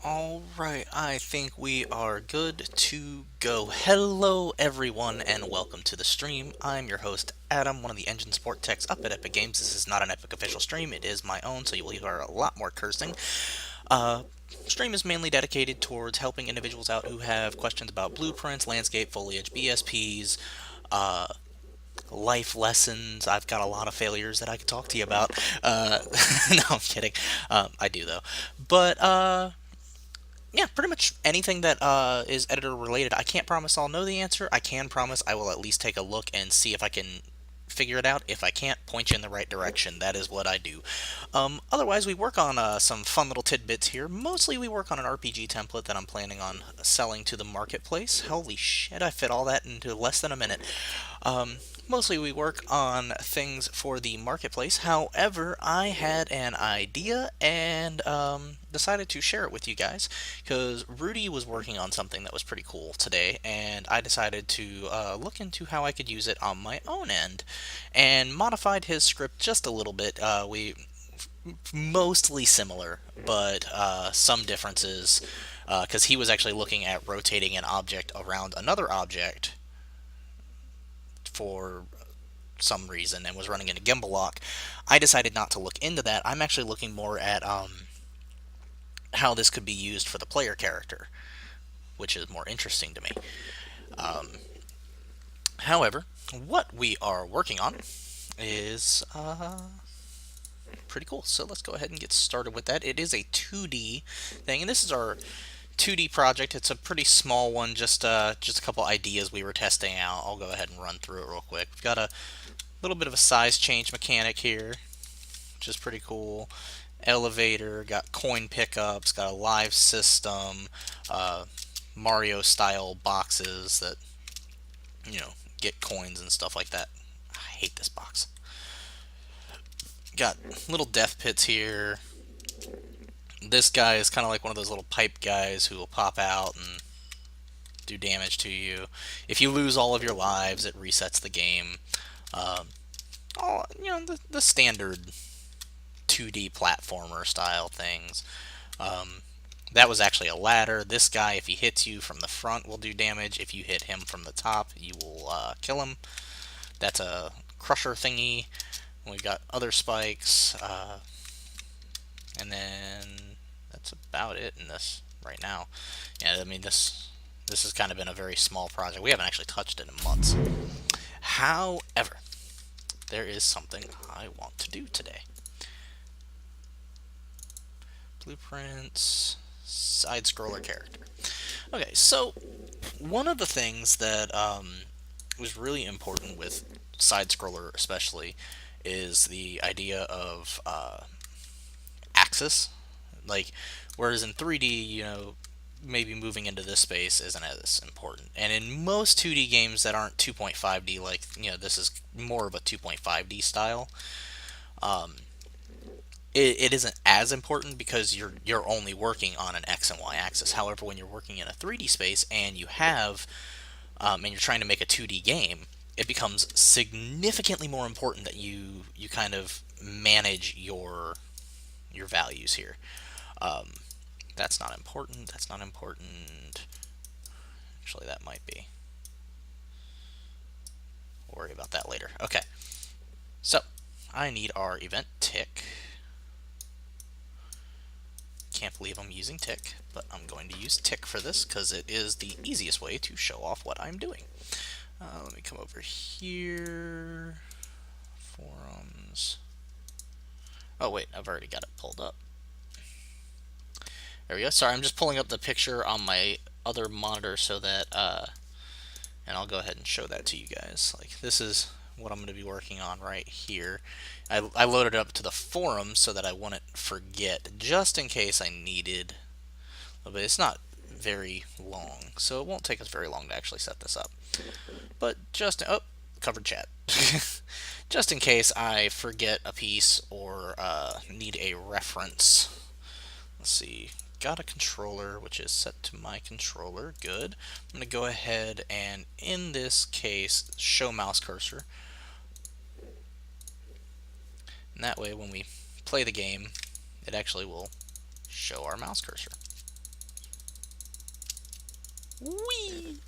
Alright, I think we are good to go. Hello, everyone, and welcome to the stream. I'm your host, Adam, one of the engine support techs up at Epic Games. This is not an Epic official stream, it is my own, so you will hear a lot more cursing. Uh, Stream is mainly dedicated towards helping individuals out who have questions about blueprints, landscape, foliage, BSPs, uh, life lessons. I've got a lot of failures that I could talk to you about. No, I'm kidding. I do, though. But, yeah, pretty much anything that is editor related. I can't promise I'll know the answer. I can promise I will at least take a look and see if I can figure it out. If I can't, point you in the right direction. That is what I do. Otherwise, we work on some fun little tidbits here. Mostly, we work on an RPG template that I'm planning on selling to the marketplace. Holy shit, I fit all that into less than a minute. Um, Mostly we work on things for the marketplace. However, I had an idea and decided to share it with you guys because Rudy was working on something that was pretty cool today, and I decided to look into how I could use it on my own end and modified his script just a little bit. We mostly similar, but some differences because he was actually looking at rotating an object around another object for some reason and was running into gimbal lock. I decided not to look into that. I'm actually looking more at how this could be used for the player character, which is more interesting to me. Um, However, what we are working on is pretty cool. So let's go ahead and get started with that. It is a 2D thing, and this is our 2D project. It's a pretty small one, just a couple ideas we were testing out. I'll go ahead and run through it real quick. We've got a little bit of a size change mechanic here, which is pretty cool. Elevator, got coin pickups, got a live system, uh, Mario style boxes that, you know, get coins and stuff like that. I hate this box. Got little death pits here. This guy is kind of like one of those little pipe guys who will pop out and do damage to you. If you lose all of your lives, it resets the game. Um, the standard 2D platformer style things. Um, that was actually a ladder. This guy, if he hits you from the front, will do damage. If you hit him from the top, you will kill him. That's a crusher thingy. We've got other spikes, and then that's about it in this right now. Yeah, I mean this has kind of been a very small project. We haven't actually touched it in months. However, there is something I want to do today. Blueprints, side scroller character. Okay, so one of the things that was really important with side scroller, especially, is the idea of axis. Like, whereas in 3D, maybe moving into this space isn't as important. And in most 2D games that aren't 2.5D, like, this is more of a 2.5D style. Um, it isn't as important because you're only working on an X and Y axis. However, when you're working in a 3D space and you have and you're trying to make a 2D game, it becomes significantly more important that you kind of manage your values here. Um, that's not important. That's not important. Actually, that might be. We'll worry about that later. Okay. So I need our event tick. Can't believe I'm using tick, but I'm going to use tick for this because it is the easiest way to show off what I'm doing. Let me come over here. Forums. Oh wait, I've already got it pulled up. There we go. Sorry, I'm just pulling up the picture on my other monitor so that, and I'll go ahead and show that to you guys. Like, this is what I'm going to be working on right here. I loaded it up to the forum so that I wouldn't forget, just in case I needed. But it's not very long, so it won't take us very long to actually set this up. But just, oh, covered chat. Just in case I forget a piece or need a reference. Let's see. Got a controller, which is set to my controller. Good. I'm going to go ahead and, in this case, show mouse cursor. And that way, when we play the game, it actually will show our mouse cursor. Whee!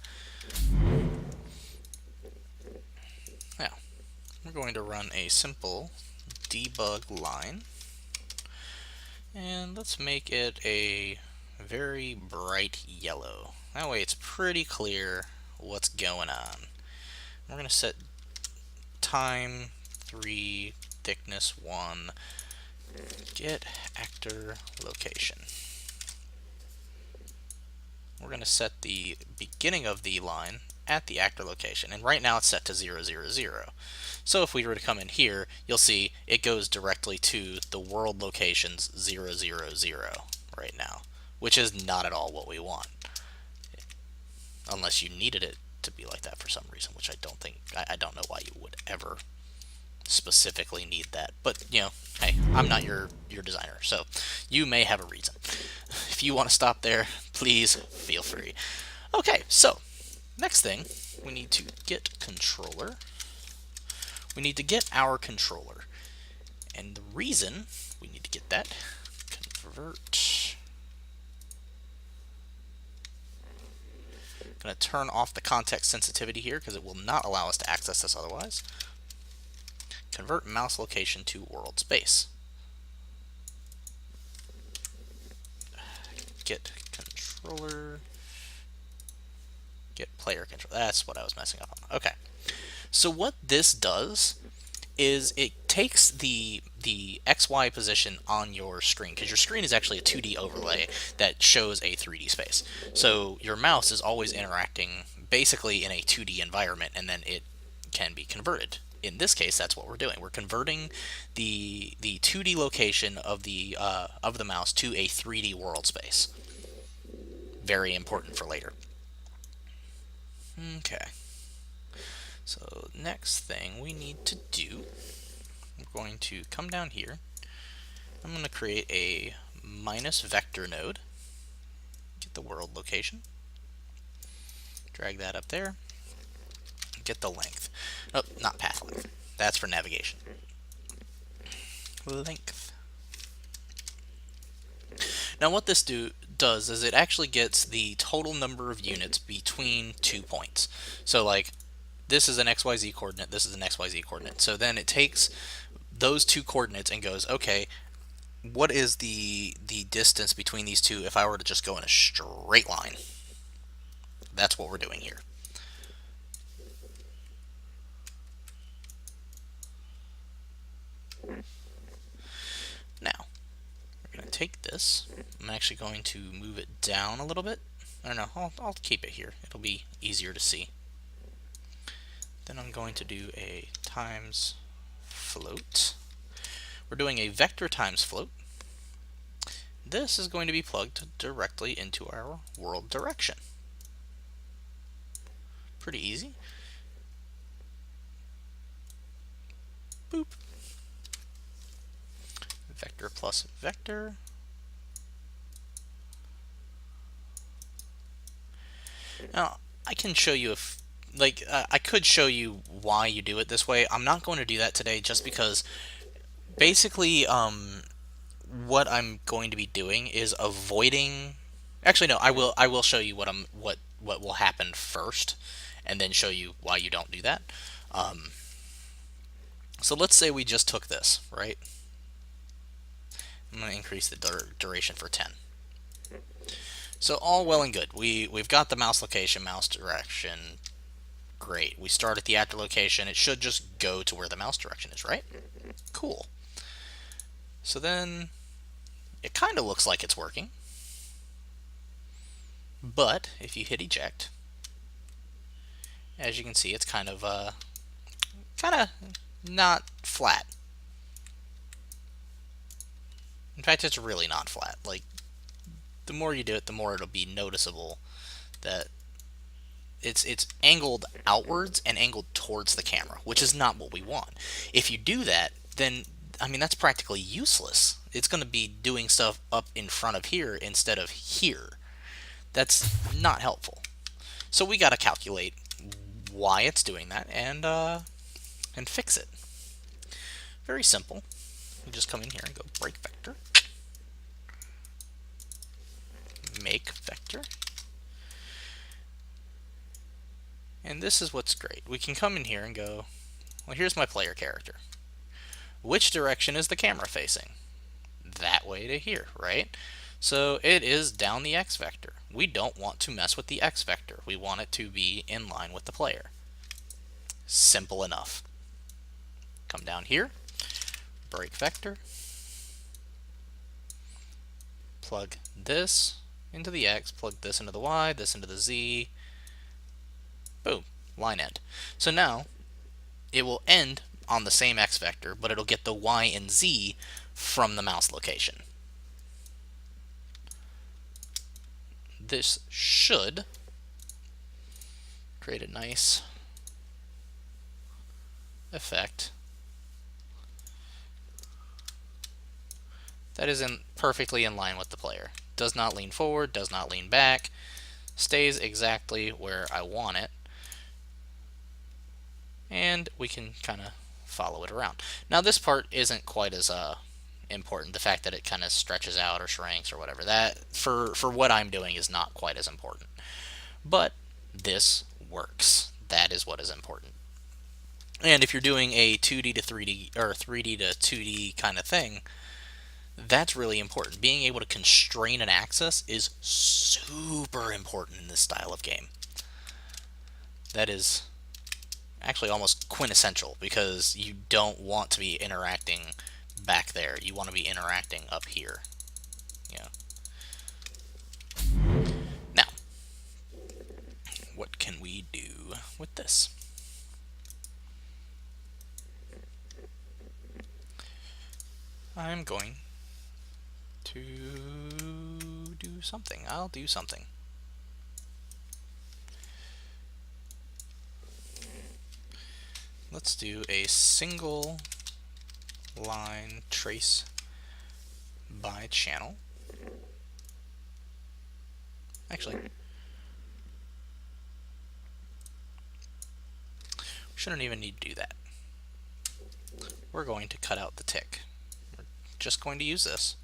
Now, we're going to run a simple debug line, and let's make it a very bright yellow. That way it's pretty clear what's going on. We're going to set time 3, thickness 1, get actor location. We're going to set the beginning of the line at the actor location, and right now it's set to 0, 0, 0. So if we were to come in here, you'll see it goes directly to the world locations 0, 0, 0 right now, which is not at all what we want, unless you needed it to be like that for some reason, which I don't think, I don't know why you would ever specifically need that. But, you know, hey, I'm not your designer, so you may have a reason. If you want to stop there, please feel free. Okay, so next thing, we need to get controller. We need to get our controller. And the reason we need to get that, convert. I'm going to turn off the context sensitivity here because it will not allow us to access this otherwise. Convert mouse location to world space. Get controller. Get player controller. That's what I was messing up on. Okay. So what this does is it takes the XY position on your screen, because your screen is actually a 2D overlay that shows a 3D space. So your mouse is always interacting basically in a 2D environment, and then it can be converted. In this case, that's what we're doing. We're converting the 2D location of the mouse to a 3D world space. Very important for later. Okay. So next thing we need to do, we're going to come down here. I'm going to create a minus vector node. Get the world location. Drag that up there. Get the length. Oh, not path length. That's for navigation. Length. Now what this does is it actually gets the total number of units between 2 points. So like, this is an XYZ coordinate, this is an XYZ coordinate. So then it takes those 2 coordinates and goes, okay, what is the distance between these two if I were to just go in a straight line? That's what we're doing here. Now, we're going to take this. I'm actually going to move it down a little bit. I don't know, I'll keep it here. It'll be easier to see. Then I'm going to do a times float. We're doing a vector times float. This is going to be plugged directly into our world direction. Pretty easy. Boop. Vector plus vector. Now, I can show you if, I could show you why you do it this way. I'm not going to do that today just because basically, what I'm going to be doing is avoiding. Actually, no. I will show you what will happen first, and then show you why you don't do that. So let's say we just took this, right? I'm going to increase the duration for 10. So all well and good. We've got the mouse location, mouse direction. Great. We start at the actor location. It should just go to where the mouse direction is, right? Cool. So then it kind of looks like it's working. But if you hit eject, as you can see, it's kind of not flat. In fact, it's really not flat. Like, the more you do it, the more it'll be noticeable that it's angled outwards and angled towards the camera, which is not what we want. If you do that, then, I mean, that's practically useless. It's going to be doing stuff up in front of here instead of here. That's not helpful. So we got to calculate why it's doing that and fix it. Very simple. You just come in here and go break vector, make vector. And this is what's great. We can come in here and go, well, here's my player character. Which direction is the camera facing? That way to here, right? So it is down the X vector. We don't want to mess with the X vector. We want it to be in line with the player. Simple enough. Come down here, break vector, plug this into the X, plug this into the Y, this into the Z, boom, line end. So now it will end on the same X vector, but it'll get the Y and Z from the mouse location. This should create a nice effect that is perfectly in line with the player. Does not lean forward, does not lean back, stays exactly where I want it, and we can kind of follow it around. Now this part isn't quite as important, the fact that it kind of stretches out or shrinks or whatever. That, for what I'm doing, is not quite as important. But this works. That is what is important. And if you're doing a 2D to 3D or 3D to 2D kind of thing, that's really important. Being able to constrain an axis is super important in this style of game. That is actually almost quintessential, because you don't want to be interacting back there. You want to be interacting up here. Yeah. Now, what can we do with this? I'm going to do something. I'll do something. Let's do a single line trace by channel. Actually, we shouldn't even need to do that. We're going to cut out the tick. We're just going to use this.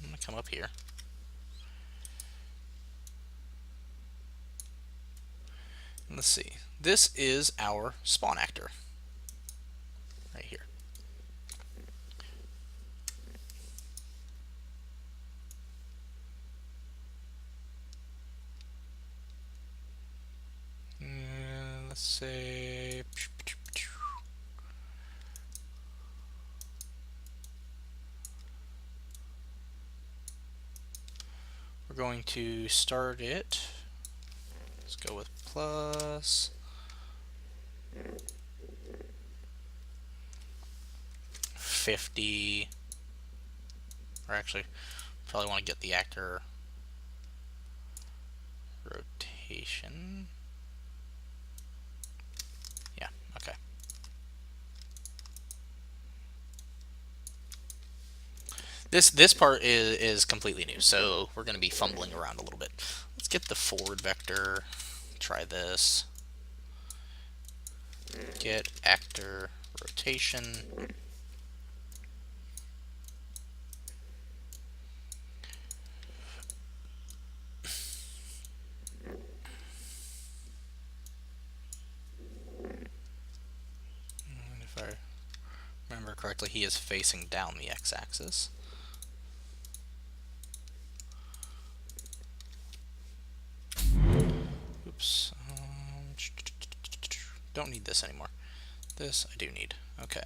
I'm going to come up here. And let's see. This is our spawn actor right here. Let's say we're going to start it. Let's go with plus 50, or actually probably want to get the actor rotation. Yeah, okay. This part is completely new, so we're going to be fumbling around a little bit. Let's get the forward vector. Try this. Get actor rotation. And if I remember correctly, he is facing down the x-axis. Oops. Don't need this anymore. This I do need. Okay.